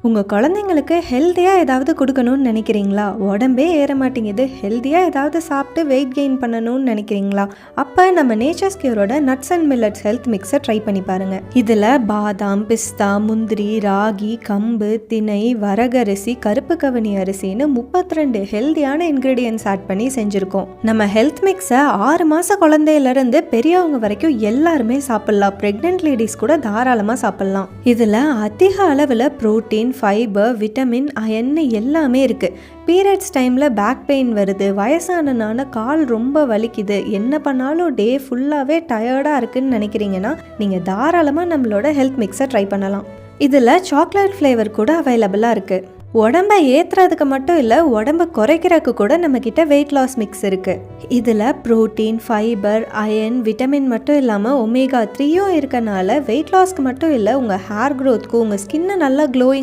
உங்கள் குழந்தைங்களுக்கு ஹெல்த்தியாக ஏதாவது கொடுக்கணும்னு நினைக்கிறீங்களா? உடம்பே ஏற மாட்டேங்குது, ஹெல்த்தியாக ஏதாவது சாப்பிட்டு வெயிட் கெயின் பண்ணணும்னு நினைக்கிறீங்களா? அப்போ நம்ம நேச்சர்ஸ் கியூரோட நட்ஸ் அண்ட் மில்லட்ஸ் ஹெல்த் மிக்ஸை ட்ரை பண்ணி பாருங்கள். இதில் பாதாம், பிஸ்தா, முந்திரி, ராகி, கம்பு, திணை, வரகரிசி, கருப்பு கவனி அரிசின்னு 32 ஹெல்த்தியான இன்க்ரீடியன்ஸ் ஆட் பண்ணி செஞ்சுருக்கோம். நம்ம ஹெல்த் மிக்ஸை 6 மாத குழந்தையிலேருந்து பெரியவங்க வரைக்கும் எல்லாருமே சாப்பிட்லாம். ப்ரெக்னென்ட் லேடிஸ் கூட தாராளமாக சாப்பிட்லாம். இதில் அதிக அளவில் புரோட்டீன், ஃபைபர், விட்டமின், அயன் எல்லாமே இருக்குது. பீரியட்ஸ் டைமில் பேக் பெயின் வருது, வயசானனால கால் ரொம்ப வலிக்குது, என்ன பண்ணாலும் டே ஃபுல்லாகவே டயர்டாக இருக்குதுன்னு நினைக்கிறீங்கன்னா நீங்கள் தாராளமாக நம்மளோட ஹெல்த் மிக்ஸை ட்ரை பண்ணலாம். இதில் சாக்லேட் ஃப்ளேவர் கூட அவைலபிளாக இருக்குது. உடம்பை ஏற்றுறதுக்கு மட்டும் இல்லை, உடம்பை குறைக்கிறதுக்கு கூட நம்மக்கிட்ட வெயிட் லாஸ் மிக்ஸ் இருக்குது. இதில் ப்ரோட்டீன், ஃபைபர், அயன், விட்டமின் மட்டும் இல்லாமல் ஒமேகா 3யும் இருக்கனால வெயிட் லாஸ்க்கு மட்டும் இல்லை, உங்கள் ஹேர் க்ரோத்துக்கும் உங்கள் ஸ்கின்னை நல்லா க்ளோயிங்